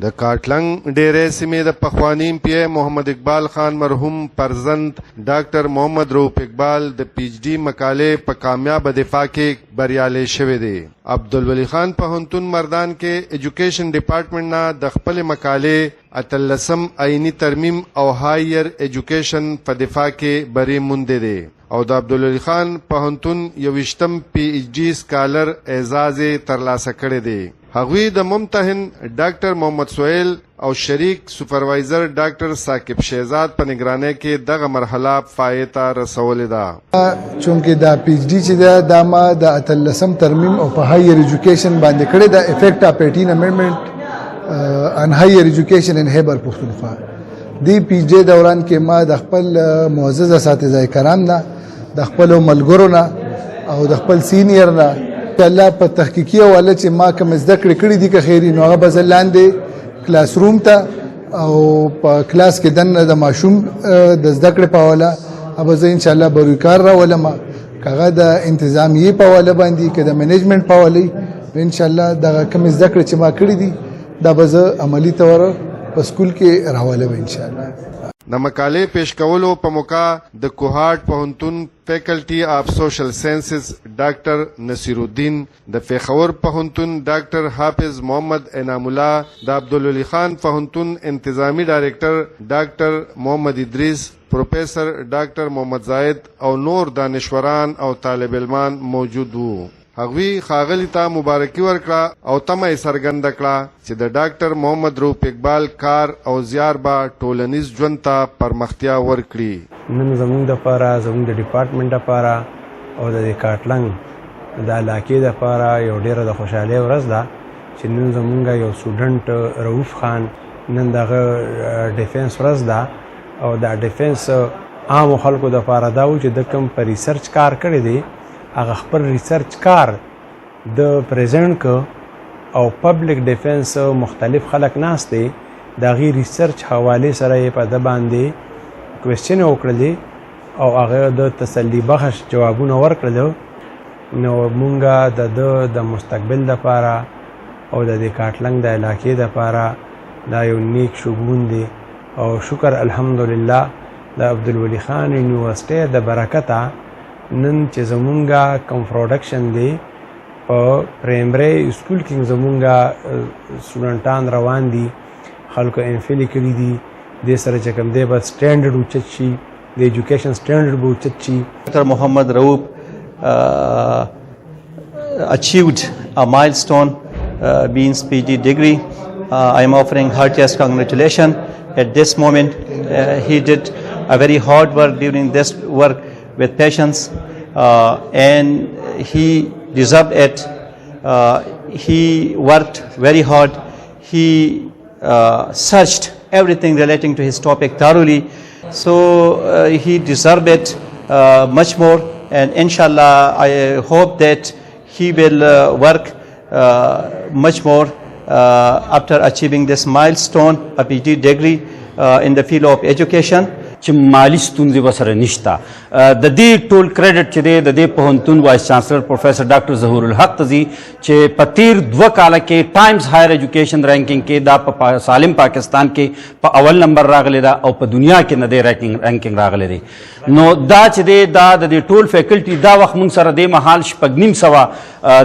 د کاټلنګ ډېرې سیمې د پخواني پی محمد اقبال خان مرحوم پرزند ډاکټر محمد روپ اقبال د پی ایچ ډي مقالې په کاميابه دفاع کې بریالي شوی دی. الولي خان پوھنتون مردان کې ايجوکيشن ډپارټمنټ نه د خپل مقالې اتلسم عیني ترمیم او هایر ايجوکيشن په دفاع کې بری مونږ دی او د الولي خان پوھنتون يوويشتم پی ایچ ډي سکالر اعزاز ترلاسه کړی دی. هغوی د ممتحن ډاکټر محمد سویل او شریک سپروایزر ډاکټر ثاقب شهزاد په نگرانۍ کې دغه مرحله فایته رسولې ده. چونکې دا پی ایچ ډي چې دا ما د اتلسم ترمیم او په هایر ایجوکیشن باندې کړی دا افیکټ اف 18 امندمنت ان هایر ایجوکیشن ان خیبر پختونخوا. دی پی ایچ ډي دوران کې ما د خپل معزز اساتذه کرام نه د خپل ملګرو نه او د خپل سینیر نه الله په تحقیقي حواله چې ما کوم زده کړې کړې دي که خیري نو هغه به زه لاندې کلاس روم ته او په کلاس کې دننه د ماشوم د زده کړې په حواله به زه انشاءالله بروکار راولم، که هغه د انتظامیې په حواله باندې که د منیجمنټ په حواله انشاءالله دغه کوم زده کړې چې ما کړې دي دا به زه عملي طور په سکول کې راولم انشاءالله. د مقالې پیش کولو په موقع د کوهاټ پوھنتون فیکلټي اف سوشل ساينسز ډاکټر نصیر الدین، د پیښور پوھنتون ډاکټر حافظ محمد انعام الله، د الولي خان پوھنتون انتظامی ډایریکټر ډاکټر محمد ادریس، پروفیسر ډاکټر محمد زاید او نور دانشوران او طالب علمان موجود وو. هغوی ښاغلي ته مبارکي ورکړه او تمه یې څرګنده کړه چې د ډاکټر محمد روپ اقبال کار او زیار به ټولنیز ژوند ته پرمختیا ورکړي. نن زموږ دپاره زموږ د ډپارټمنټ دپاره او د کاټلنګ د علاقې دپاره یو ډېره د خوشحالۍ ورځ ده چې نن زموږ یو سټوډنټ رؤوف خان نن دغه ډیفینس ورځ ده او دا ډیفینس عامو خلکو دپاره دا و چې د کوم په ریسرچ کار کړی دی هغه خپل ریسرچ کار د پریزنټ کو او پبلک ډیفنس مختلف خلک ناست دي د هغې ریسرچ حوالې سره یې په ده باندې کوېسچن وکړلې او هغه د تسلي بخش جوابونه ورکړل. نو مونږ د ده د مستقبل دپاره او د دې کاټلنګ د علاقې دپاره دا یو نیک شګون دی او شکر الحمدلله د عبدالولي خان یونیورسټۍ د برکته نن چې زمونږ کوم پروډکشن دی په پرایمري سکول کې زمونږ سټوډنټان روان دي، خلکو ایم فل کړي دي، دې سره چې کوم دی به سټینډرډ اوچت شي، د ایجوکیشن سټینډرډ به اوچت شي. ډاکټر محمد روپ achieved a milestone being PhD degree. I am offering heartiest congratulations. At this moment, he did a very hard work during this work with patience, and he deserved it. He worked very hard. He searched everything relating to his topic thoroughly, so he deserved it much more, and inshallah I hope that he will work much more after achieving this milestone, a PhD degree in the field of education. چې مالی ستونزې ورسره نشته. د دې ټول کریډټ چې دی د دې پوهنتون وایس چانسلر پروفیسر ډاکټر ظهور الحق ته ځي چې په تیر 2 کاله کې ټایمز هایر ایجوکیشن رینکینګ کې دا په سالم پاکستان کې په اول نمبر راغلی ده او په دنیا کې نه دی رینکینګ راغلی دی. نو دا چې دی دا د دې ټول فیکلټي دا وخت موږ سره د مهال 9.5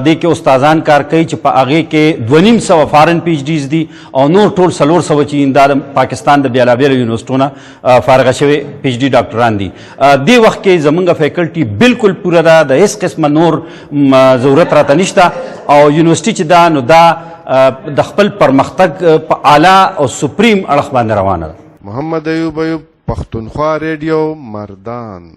دې کې استادان کار کوي چې په هغې کې 2.5 فارن پی ایچ ډیز دي او نور ټول 400 چې دا د پاکستان د بیلابیلو یونیورسټونو فارغه شوي پی ایچ ډي ډاکټران دي. دې وخت کې زمونږ فیکلټي بالکل پوره ده، د هیڅ قسمه نور ضرورت راته نشته او یونیورسټي چې دا نو دا د خپل پرمختګ په اعلی او سپریم اړخ باندې روانه ده. محمد ايوب پښتونخوا ریډیو مردان.